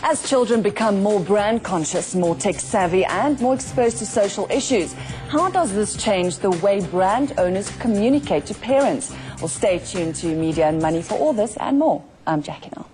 As children become more brand conscious, more tech savvy and more exposed to social issues, how does this change the way brand owners communicate to parents? Well, stay tuned to Media and Money for all this and more. I'm Jackie now.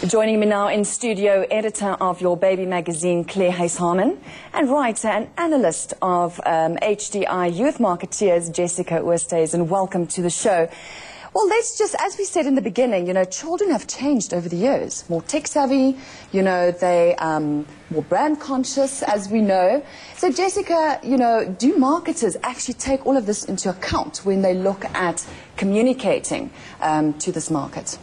Joining me now in studio, editor of Your Baby magazine, Claire Hayes-Harman, and writer and analyst of HDI Youth Marketeers, Jessica Oosthuizen, and welcome to the show. Well, let's just, as we said in the beginning, children have changed over the years. More tech-savvy, they more brand-conscious, as we know. So, Jessica, do marketers actually take all of this into account when they look at communicating to this market?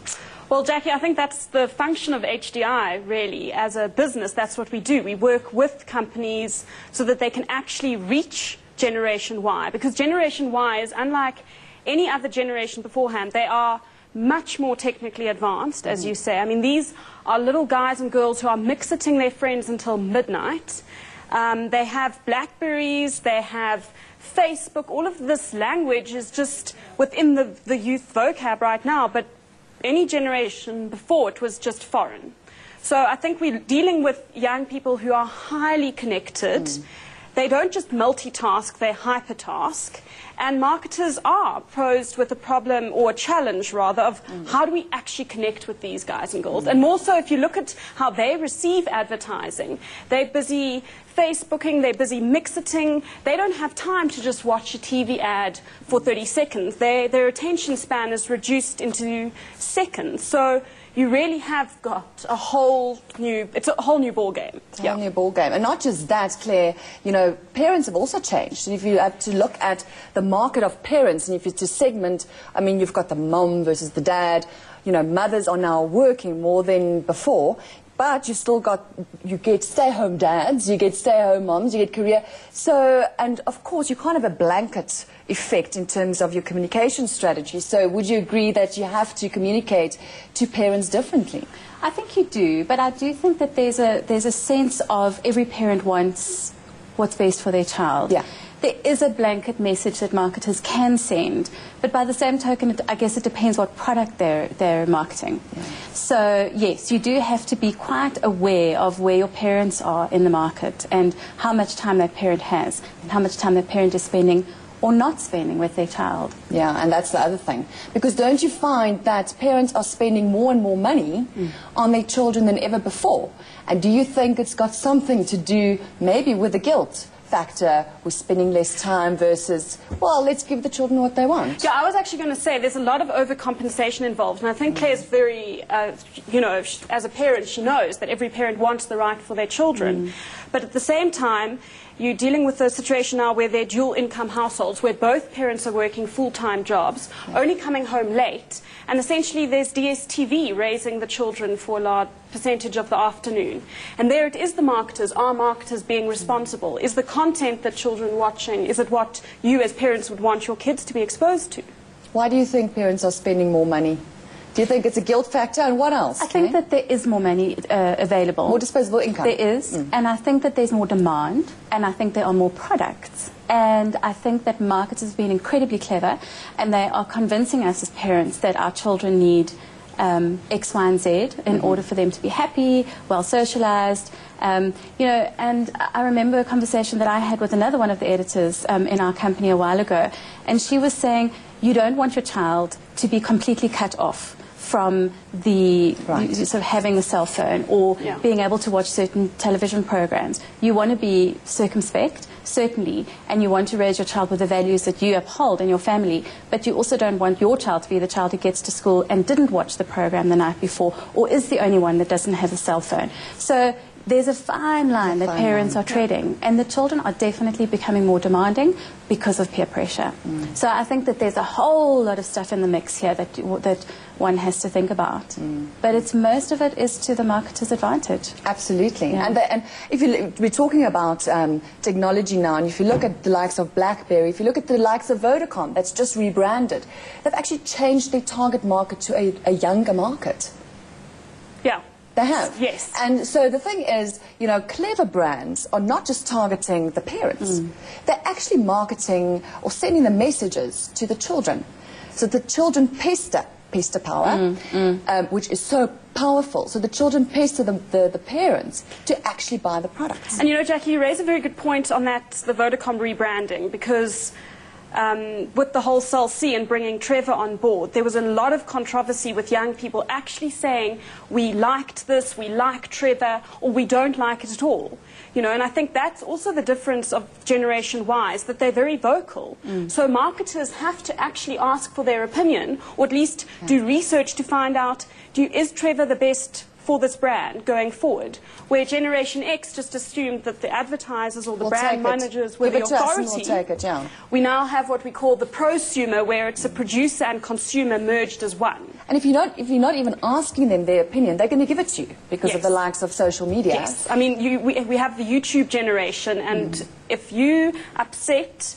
Well, Jackie, I think that's the function of HDI, really. As a business, that's what we do. We work with companies so that they can actually reach Generation Y, because Generation Y is unlike any other generation beforehand. They are much more technically advanced, as you say. I mean, these are little guys and girls who are mixing their friends until midnight. They have Blackberries, they have Facebook. All of this language is just within the youth vocab right now, but any generation before it was just foreign. So I think we're dealing with young people who are highly connected. They don't just multitask, they hypertask. And marketers are posed with a problem, or a challenge rather, of how do we actually connect with these guys and girls. And more so if you look at how they receive advertising. They're busy Facebooking, they're busy mixing. They don't have time to just watch a TV ad for 30 seconds. Their attention span is reduced into seconds. So you really have got a whole new, it's a whole new ball game. It's a whole new ball game. And not just that, Claire, parents have also changed. And if you have to look at the market of parents, and if you to segment, I mean, you've got the mom versus the dad. Mothers are now working more than before. But you get stay-home dads, you get stay-home moms, you get career. So, and of course, you can't have a blanket effect in terms of your communication strategy. So would you agree that you have to communicate to parents differently? I think you do, but I do think that there's a sense of every parent wants what's best for their child. Yeah. There is a blanket message that marketers can send, but by the same token, I guess it depends what product they're marketing. Yeah. So, yes, you do have to be quite aware of where your parents are in the market and how much time that parent has and how much time that parent is spending or not spending with their child. Yeah, and that's the other thing. Because don't you find that parents are spending more and more money on their children than ever before? And do you think it's got something to do maybe with the guilt factor, we're spending less time versus, well, let's give the children what they want? Yeah, I was actually going to say there's a lot of overcompensation involved, and I think Claire's very, as a parent, she knows that every parent wants the right for their children. But at the same time, you're dealing with a situation now where they're dual income households, where both parents are working full-time jobs, only coming home late, and essentially there's DSTV raising the children for a large percentage of the afternoon. And there it is, the marketers, are marketers being responsible? Is the content that children are watching, is it what you as parents would want your kids to be exposed to? Why do you think parents are spending more money? Do you think it's a guilt factor, and what else? I think that there is more money available. More disposable income. There is, and I think that there's more demand, and I think there are more products. And I think that marketers have been incredibly clever, and they are convincing us as parents that our children need X, Y, and Z in order for them to be happy, well socialized. And I remember a conversation that I had with another one of the editors in our company a while ago, and she was saying, you don't want your child to be completely cut off from the sort of having a cell phone or being able to watch certain television programs. You want to be circumspect, certainly, and you want to raise your child with the values that you uphold in your family, but you also don't want your child to be the child who gets to school and didn't watch the program the night before, or is the only one that doesn't have a cell phone. So there's a fine line that parents are treading, and the children are definitely becoming more demanding because of peer pressure. So I think that there's a whole lot of stuff in the mix here that one has to think about. But most of it is to the marketer's advantage. Absolutely. Yeah. And if we're talking about technology now, and if you look at the likes of BlackBerry, if you look at the likes of Vodacom, that's just rebranded, they've actually changed their target market to a younger market. Yeah. They have. Yes. And so the thing is, clever brands are not just targeting the parents. They're actually marketing or sending the messages to the children. So the children pester pester power, which is so powerful. So the children pester the parents to actually buy the products. And you know, Jackie, you raise a very good point on that, the Vodacom rebranding, because with the whole Cell C and bringing Trevor on board, there was a lot of controversy with young people actually saying, we liked this, we like Trevor, or we don't like it at all. You know, and I think that's also the difference of Generation Y, is that they're very vocal. So marketers have to actually ask for their opinion, or at least do research to find out, is Trevor the best for this brand going forward? Where Generation X just assumed that the advertisers or the brand managers were the authority. We now have what we call the prosumer, where it's a producer and consumer merged as one. And if you're not even asking them their opinion, they're going to give it to you because of the likes of social media. Yes, I mean, we have the YouTube generation, and if you upset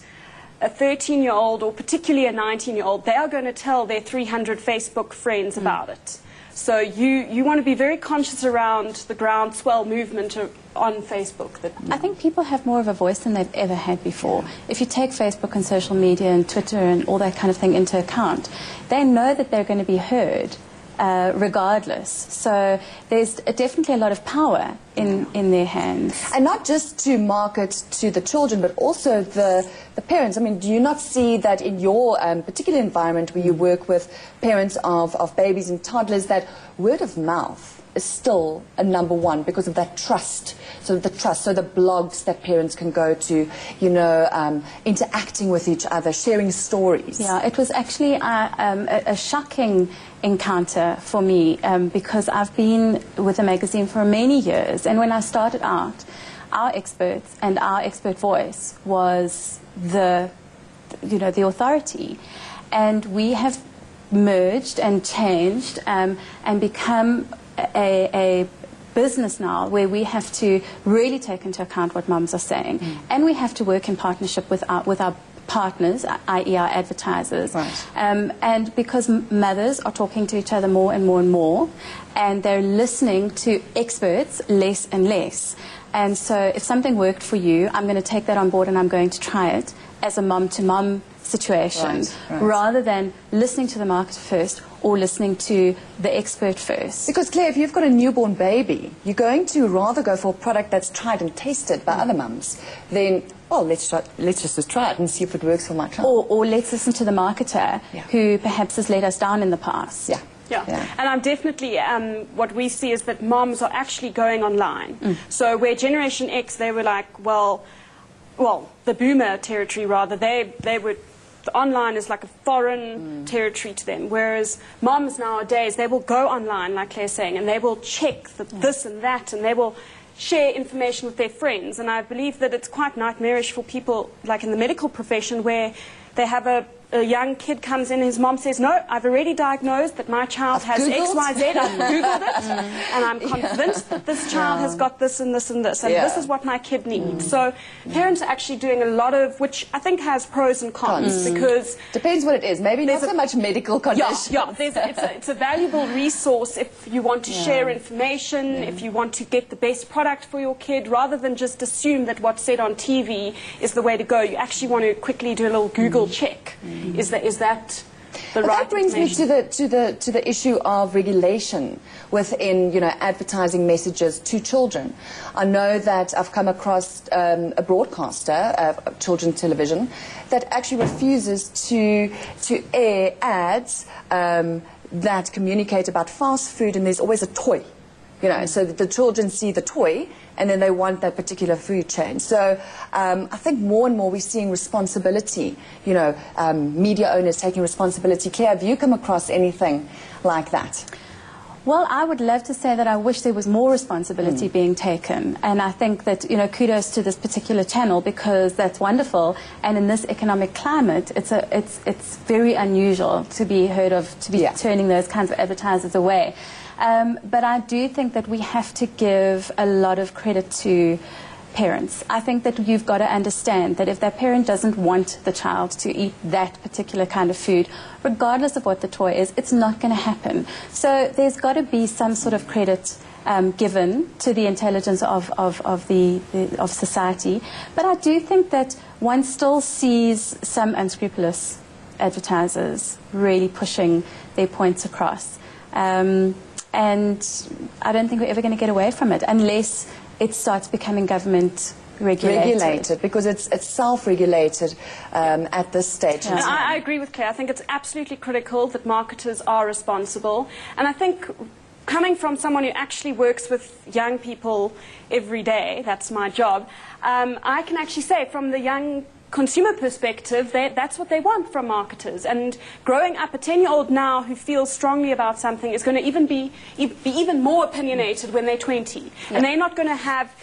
a 13-year-old or particularly a 19-year-old, they are going to tell their 300 Facebook friends about it. So you want to be very conscious around the groundswell movement on Facebook. I think people have more of a voice than they've ever had before. If you take Facebook and social media and Twitter and all that kind of thing into account, they know that they're going to be heard regardless. So there's definitely a lot of power in their hands. And not just to market to the children, but also the parents. I mean, do you not see that in your particular environment where you work with parents of babies and toddlers, that word of mouth is still a #1 because of that trust. So the trust, so the blogs that parents can go to, you know, interacting with each other, sharing stories. Yeah, it was actually a shocking encounter for me because I've been with the magazine for many years, and when I started out, our experts and our expert voice was the authority, and we have merged and changed and become a business now where we have to really take into account what mums are saying, and we have to work in partnership with our partners, i.e. our advertisers. Right. And because mothers are talking to each other more and more and more, and they're listening to experts less and less. And so if something worked for you, I'm going to take that on board and I'm going to try it as a mum-to-mum situation, rather than listening to the market first or listening to the expert first. Because Claire, if you've got a newborn baby, you're going to rather go for a product that's tried and tasted by other mums than, well, let's just try it and see if it works for my child. Or let's listen to the marketer who perhaps has let us down in the past. Yeah, and I'm definitely, what we see is that moms are actually going online. So where Generation X, they were like, well, the boomer territory rather, they were, the online is like a foreign territory to them, whereas moms nowadays, they will go online, like Claire's saying, and they will check this and that, and they will share information with their friends. And I believe that it's quite nightmarish for people, like in the medical profession, where they have a young kid comes in and his mom says, no, I've already diagnosed that my child has XYZ, I've Googled it, and I'm convinced that this child has got this and this and this, and this is what my kid needs. So parents are actually doing a lot of, which I think has pros and cons, because... Depends what it is, maybe not so much medical condition. It's a valuable resource if you want to share information, if you want to get the best product for your kid, rather than just assume that what's said on TV is the way to go. You actually want to quickly do a little Google check. Is that the right? That brings me to the issue of regulation within, you know, advertising messages to children. I know that I've come across a broadcaster of children's television that actually refuses to air ads that communicate about fast food, and there's always a toy. You know, so that the children see the toy and then they want that particular food chain. So I think more and more we're seeing responsibility, you know, media owners taking responsibility. Claire, have you come across anything like that? Well, I would love to say that I wish there was more responsibility being taken. And I think that, you know, kudos to this particular channel, because that's wonderful. And in this economic climate, it's very unusual to be heard of, to be turning those kinds of advertisers away. But I do think that we have to give a lot of credit to parents. I think that you've got to understand that if that parent doesn't want the child to eat that particular kind of food, regardless of what the toy is, it's not going to happen. So there's got to be some sort of credit given to the intelligence of society. But I do think that one still sees some unscrupulous advertisers really pushing their points across. And I don't think we're ever going to get away from it unless it starts becoming government regulated, because it's self-regulated at this stage. And I agree with Claire. I think it's absolutely critical that marketers are responsible. And I think coming from someone who actually works with young people every day, that's my job, I can actually say from the young consumer perspective, that's what they want from marketers. And growing up, a 10-year-old now who feels strongly about something is going to be even more opinionated when they're 20. Yeah. And they're not going to have...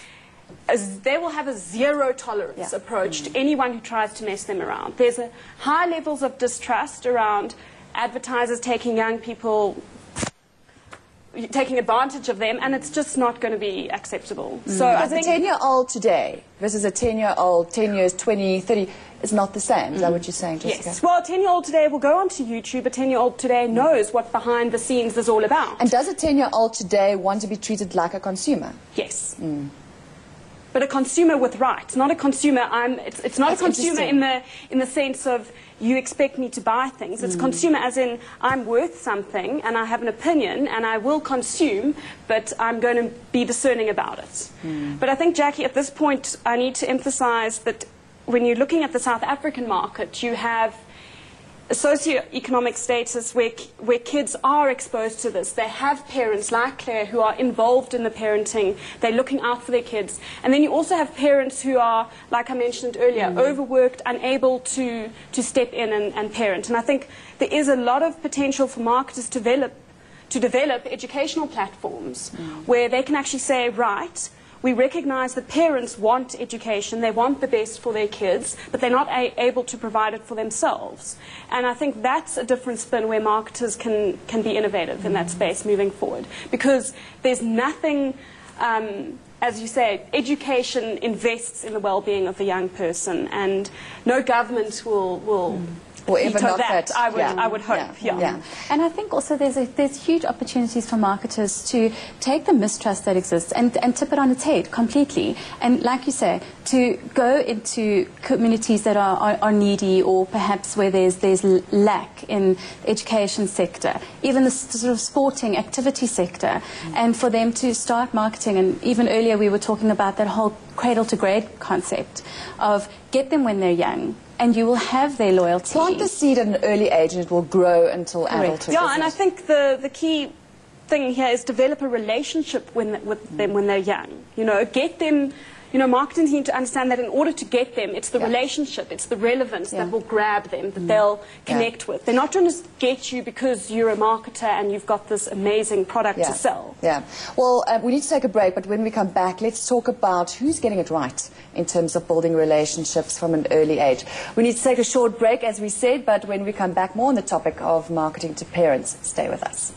they will have a zero tolerance approach to anyone who tries to mess them around. There's high levels of distrust around advertisers taking young people, taking advantage of them, and it's just not going to be acceptable. So I think a 10-year-old today versus a 10-year-old, 10 years, 20, 30, is not the same. Is that what you're saying, Jessica? Yes. Well, a 10-year-old today will go onto YouTube. A 10-year-old today knows what behind the scenes is all about. And does a 10-year-old today want to be treated like a consumer? Yes. But a consumer with rights, not a consumer. It's not That's a consumer in the sense of you expect me to buy things. It's consumer as in I'm worth something and I have an opinion and I will consume, but I'm going to be discerning about it. But I think, Jackie, at this point, I need to emphasize that when you're looking at the South African market, you have a socio-economic status where kids are exposed to this. They have parents like Claire who are involved in the parenting. They're looking out for their kids. And then you also have parents who are, like I mentioned earlier, overworked, unable to step in and parent. And I think there is a lot of potential for marketers to develop educational platforms where they can actually say, right, we recognize that parents want education, they want the best for their kids, but they're not able to provide it for themselves. And I think that's a different spin where marketers can be innovative in that space moving forward. Because there's nothing, as you say, education invests in the well-being of the young person, and no government will or ever not that. I would hope. Yeah. And I think also there's huge opportunities for marketers to take the mistrust that exists and tip it on its head completely. And like you say, to go into communities that are needy, or perhaps where there's lack in the education sector, even the sort of sporting activity sector, and for them to start marketing. And even earlier we were talking about that whole cradle to grave concept of get them when they're young, and you will have their loyalty. Plant the seed at an early age and it will grow until adulthood. Yeah, and I think the key thing here is develop a relationship with them when they're young. You know, get them... You know, marketers need to understand that in order to get them, it's the relationship, it's the relevance that will grab them, that they'll connect with. They're not trying to get you because you're a marketer and you've got this amazing product to sell. Yeah. Well, we need to take a break, but when we come back, let's talk about who's getting it right in terms of building relationships from an early age. We need to take a short break, as we said, but when we come back, more on the topic of marketing to parents. Stay with us.